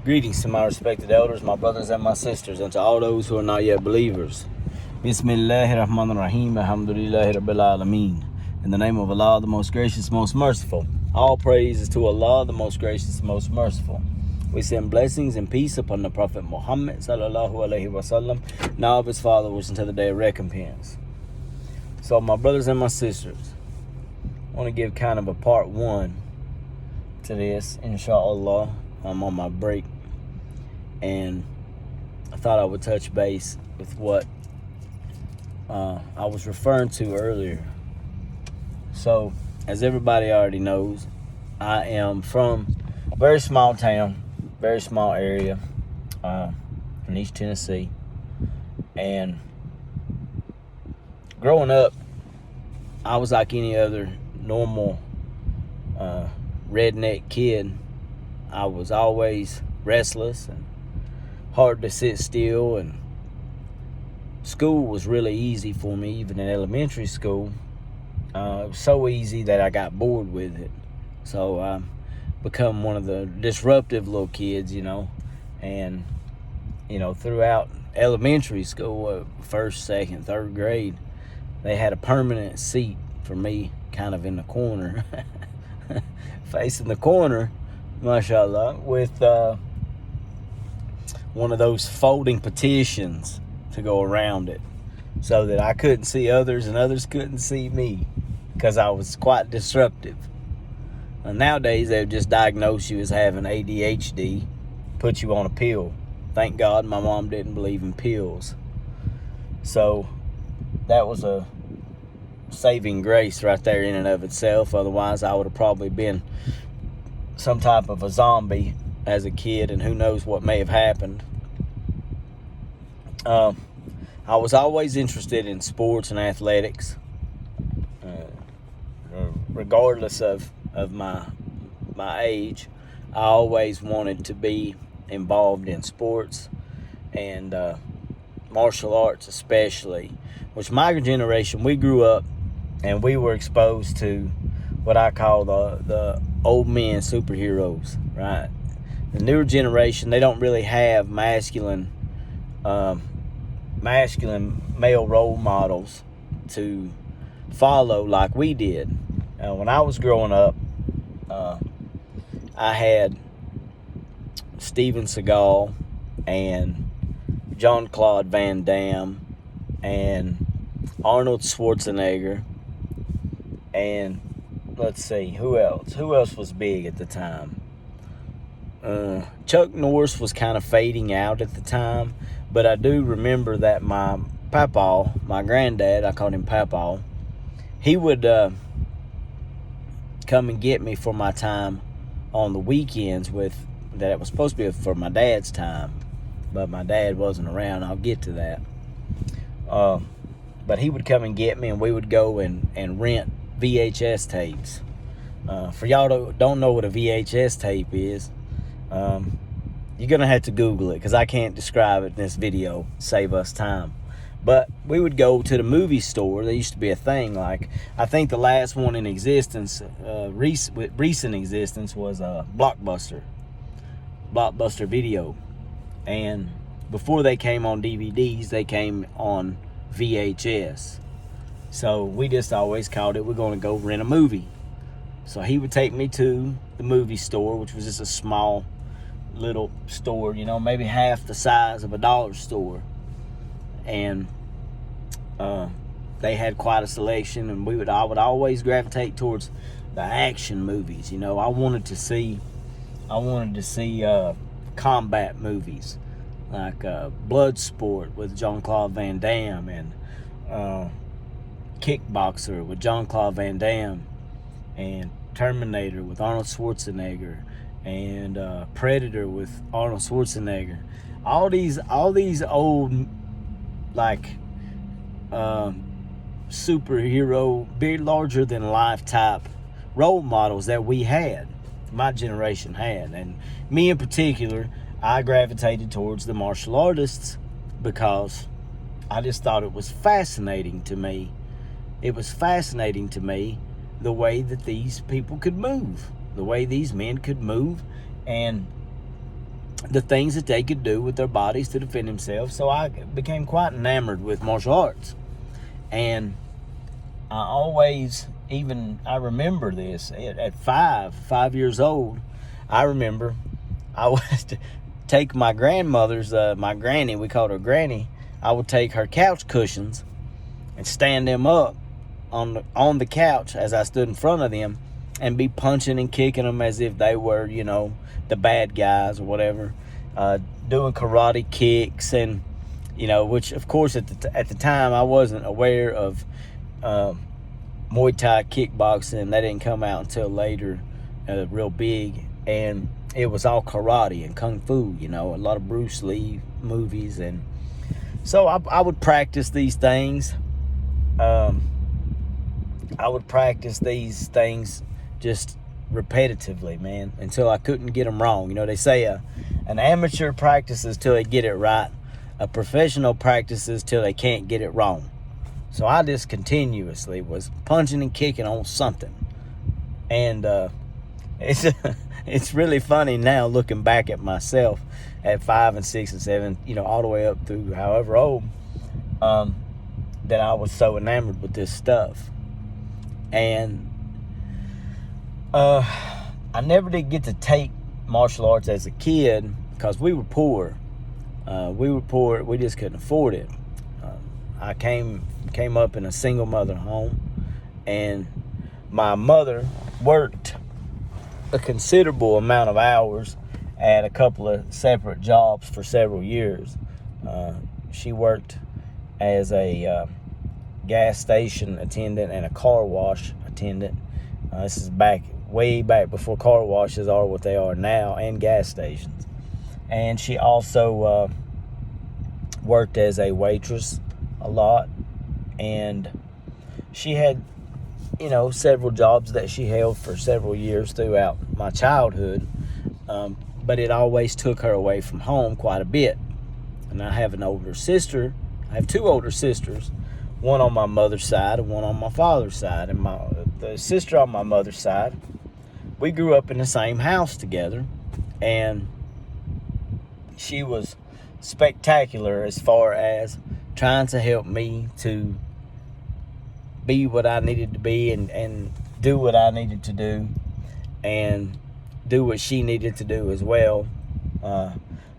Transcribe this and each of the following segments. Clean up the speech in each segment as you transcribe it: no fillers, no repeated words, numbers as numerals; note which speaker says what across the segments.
Speaker 1: Greetings to my respected elders, my brothers and my sisters, and to all those who are not yet believers. Bismillahirrahmanirrahim, alhamdulillahi rabbil alameen. In the name of Allah, the most gracious, most merciful. All praise is to Allah, the most gracious, most merciful. We send blessings and peace upon the Prophet Muhammad sallallahu alaihi wasallam, and all of his followers until the day of recompense. So my brothers and my sisters, I want to give kind of a part one to this, inshallah. I'm on my break, and I thought I would touch base with what I was referring to earlier. So, as everybody already knows, I am from a very small town, very small area in East Tennessee, and growing up, I was like any other normal redneck kid. I was always restless and hard to sit still, and school was really easy for me, even in elementary school. It was so easy that I got bored with it. So I become one of the disruptive little kids, and, throughout elementary school, first, second, third grade, they had a permanent seat for me kind of in the corner, facing the corner, mashallah, with one of those folding petitions to go around it so that I couldn't see others and others couldn't see me, because I was quite disruptive. And nowadays, they would just diagnose you as having ADHD, put you on a pill. Thank God my mom didn't believe in pills. So that was a saving grace right there in and of itself. Otherwise, I would have probably been some type of a zombie as a kid, and who knows what may have happened. I was always interested in sports and athletics, regardless of my age. I always wanted to be involved in sports and martial arts, especially, which my generation, we grew up and we were exposed to what I call the old men superheroes, right? The newer generation, they don't really have masculine male role models to follow like we did. When I was growing up, I had Steven Seagal and Jean-Claude Van Damme and Arnold Schwarzenegger, and let's see, who else was big at the time? Chuck Norris was kind of fading out at the time, but I do remember that my papa, my granddad, I called him papa, he would come and get me for my time on the weekends that it was supposed to be for my dad's time, but my dad wasn't around. I'll get to that. But he would come and get me, and we would go and rent VHS tapes. For y'all that don't know what a VHS tape is, you're going to have to Google it, because I can't describe it in this video, save us time. But we would go to the movie store. There used to be a thing, like, I think the last one in existence, recent existence, was Blockbuster Video. And before they came on DVDs, they came on VHS. So we just always called it, we're going to go rent a movie. So he would take me to the movie store, which was just a small little store, maybe half the size of a dollar store. And they had quite a selection, and I would always gravitate towards the action movies. I wanted to see combat movies, like Bloodsport with Jean-Claude Van Damme, and Kickboxer with Jean-Claude Van Damme, and Terminator with Arnold Schwarzenegger, and Predator with Arnold Schwarzenegger. All these old, like, superhero, big, larger than life type role models that my generation had. And me in particular, I gravitated towards the martial artists because I just thought it was fascinating to me. It was fascinating to me the way that these people could move, the way these men could move, and the things that they could do with their bodies to defend themselves. So I became quite enamored with martial arts. And I remember this at 5 years old. I remember I would take my grandmother's, my granny, we called her Granny. I would take her couch cushions and stand them up on the couch as I stood in front of them and be punching and kicking them as if they were, the bad guys or whatever, doing karate kicks and, which of course at the time I wasn't aware of Muay Thai kickboxing. That didn't come out until later, real big, and it was all karate and kung fu, a lot of Bruce Lee movies. And so I would practice these things. I would practice these things just repetitively, man, until I couldn't get them wrong. They say an amateur practices till they get it right. A professional practices till they can't get it wrong. So I just continuously was punching and kicking on something. And it's really funny now looking back at myself at 5 and 6 and 7, all the way up through however old, that I was so enamored with this stuff. And I never did get to take martial arts as a kid because we were poor. We just couldn't afford it. I came up in a single mother home, and my mother worked a considerable amount of hours at a couple of separate jobs for several years. She worked as a gas station attendant and a car wash attendant. This is way back before car washes are what they are now, and gas stations. And she also worked as a waitress a lot, and she had several jobs that she held for several years throughout my childhood, but it always took her away from home quite a bit. And I have an older sister. I have two older sisters, one on my mother's side and one on my father's side. And the sister on my mother's side, we grew up in the same house together, and she was spectacular as far as trying to help me to be what I needed to be and do what I needed to do and do what she needed to do as well.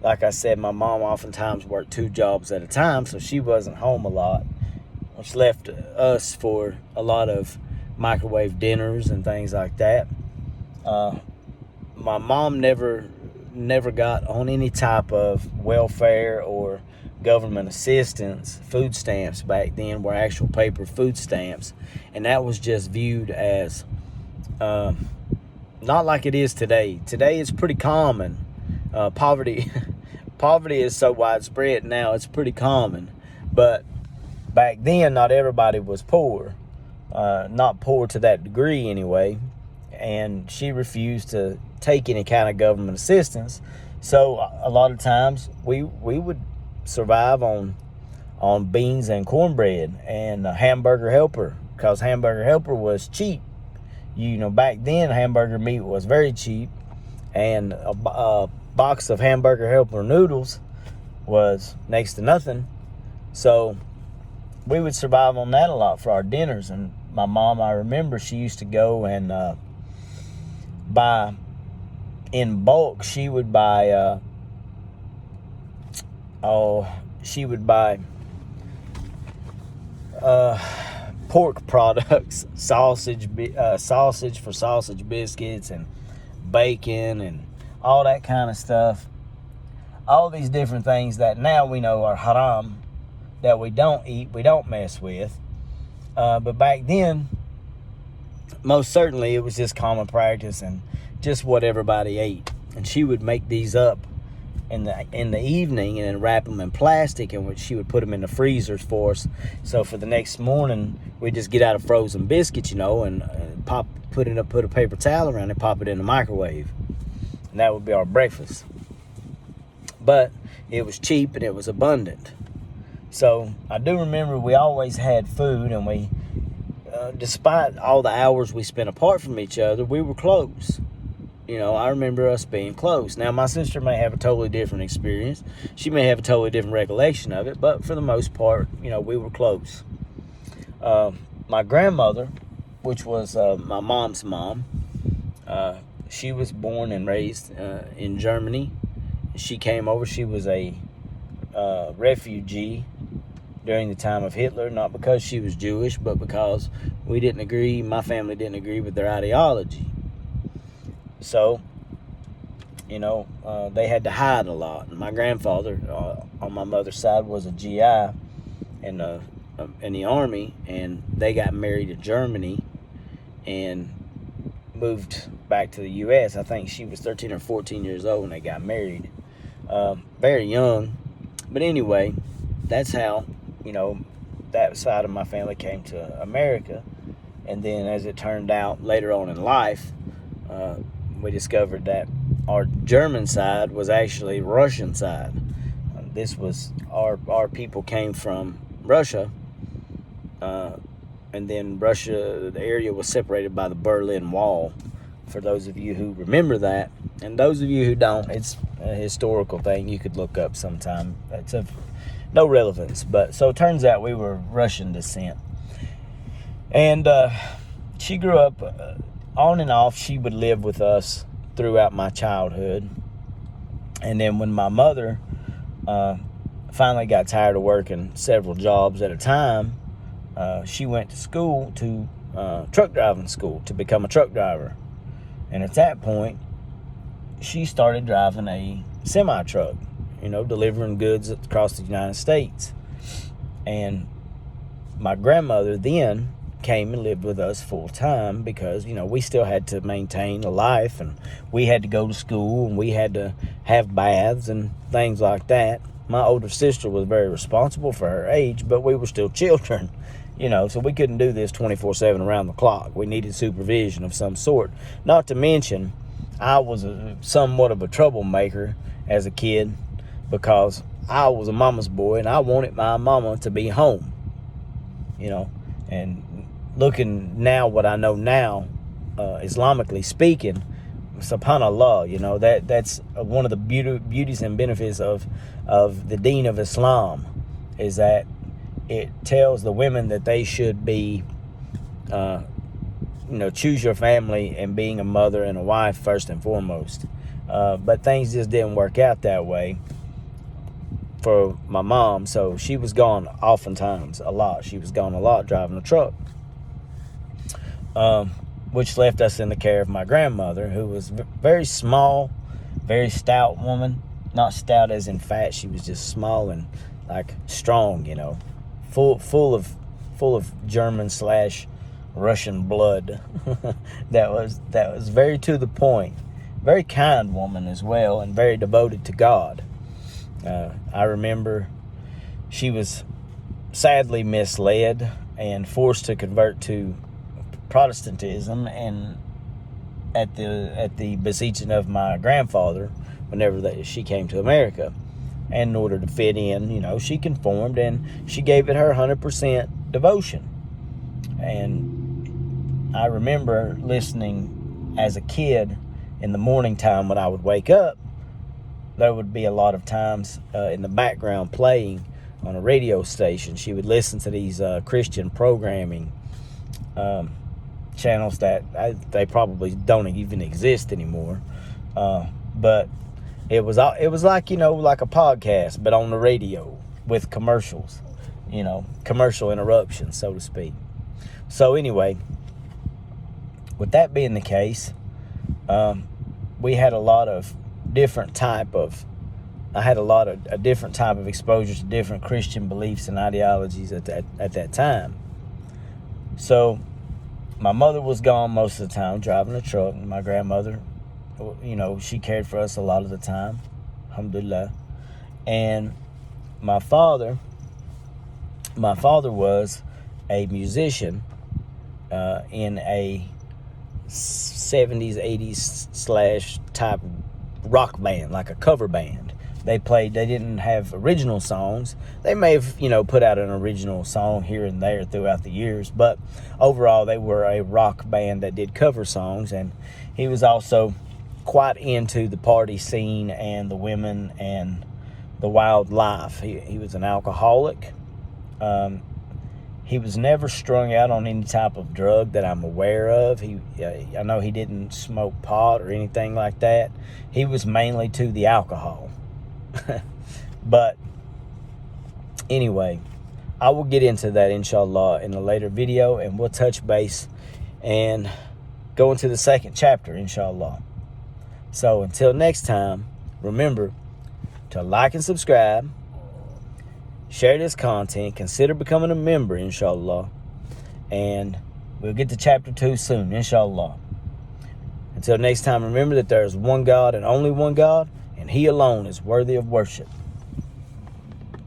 Speaker 1: Like I said, my mom oftentimes worked 2 jobs at a time, so she wasn't home a lot, which left us for a lot of microwave dinners and things like that. My mom never got on any type of welfare or government assistance. Food stamps back then were actual paper food stamps, and that was just viewed as not like it is today. Today it's pretty common. Poverty is so widespread now, it's pretty common. But back then, not everybody was poor. Not poor to that degree anyway. And she refused to take any kind of government assistance. So a lot of times we would survive on beans and cornbread and a hamburger helper, because hamburger helper was cheap. Back then hamburger meat was very cheap, and a box of hamburger helper noodles was next to nothing. So we would survive on that a lot for our dinners. And my mom, I remember, she used to go and buy in bulk. She would buy pork products, sausage for sausage biscuits, and bacon and all that kind of stuff. All these different things that now we know are haram, that we don't eat, we don't mess with. But back then, most certainly it was just common practice and just what everybody ate. And she would make these up in the evening and then wrap them in plastic, and she would put them in the freezers for us. So for the next morning, we'd just get out a frozen biscuit, and put a paper towel around it, pop it in the microwave. And that would be our breakfast. But it was cheap and it was abundant. So I do remember we always had food, and we, despite all the hours we spent apart from each other, we were close. I remember us being close. Now, my sister may have a totally different experience. She may have a totally different recollection of it, but for the most part, we were close. My grandmother, which was my mom's mom, she was born and raised in Germany. She came over. She was a refugee during the time of Hitler, not because she was Jewish, but because my family didn't agree with their ideology. So, they had to hide a lot. My grandfather, on my mother's side, was a GI in the Army, and they got married in Germany and moved back to the U.S. I think she was 13 or 14 years old when they got married. Very young. But anyway, that's how, that side of my family came to America. And then as it turned out later on in life, we discovered that our German side was actually Russian side. This was our people came from Russia, and then Russia, the area was separated by the Berlin Wall. For those of you who remember that, and those of you who don't, it's a historical thing you could look up sometime. It's of no relevance, but so it turns out we were Russian descent. And she grew up on and off. She would live with us throughout my childhood. And then when my mother finally got tired of working several jobs at a time, she went to school, to truck driving school, to become a truck driver. And at that point, she started driving a semi-truck, delivering goods across the United States. And my grandmother then came and lived with us full time because, we still had to maintain a life, and we had to go to school, and we had to have baths and things like that. My older sister was very responsible for her age, but we were still children, so we couldn't do this 24/7 around the clock. We needed supervision of some sort. Not to mention, I was somewhat of a troublemaker as a kid because I was a mama's boy, and I wanted my mama to be home, and looking now, what I know now, Islamically speaking, subhanallah, that's one of the beauties and benefits of the Deen of Islam, is that it tells the women that they should be, choose your family and being a mother and a wife first and foremost. But things just didn't work out that way for my mom, so she was gone oftentimes a lot. She was gone a lot driving a truck. Which left us in the care of my grandmother, who was very small, very stout woman. Not stout as in fat. She was just small and strong, full of German/Russian blood. that was very to the point. Very kind woman as well, and very devoted to God. I remember she was sadly misled and forced to convert to Protestantism, and at the beseeching of my grandfather, whenever she came to America. And in order to fit in, she conformed, and she gave it her 100% devotion. And I remember listening as a kid in the morning time when I would wake up. There would be a lot of times in the background playing on a radio station. She would listen to these Christian programming channels that they probably don't even exist anymore, but it was like like a podcast, but on the radio with commercials, commercial interruptions, so to speak. So anyway, with that being the case, we had a different type of exposure to different Christian beliefs and ideologies at that time. So my mother was gone most of the time driving a truck. My grandmother, she cared for us a lot of the time, alhamdulillah. And my father was a musician in a 70s, 80s / type rock band, like a cover band. They didn't have original songs. They may have, put out an original song here and there throughout the years, but overall they were a rock band that did cover songs. And he was also quite into the party scene and the women and the wild life. He was an alcoholic. He was never strung out on any type of drug that I'm aware of. I know he didn't smoke pot or anything like that. He was mainly to the alcohol. But anyway, I will get into that, inshallah, in a later video, and we'll touch base and go into the second chapter, inshallah. So until next time, remember to like and subscribe, share this content, consider becoming a member, inshallah, and we'll get to chapter 2 soon, inshallah. Until next time, remember that there is one God and only one God, and He alone is worthy of worship.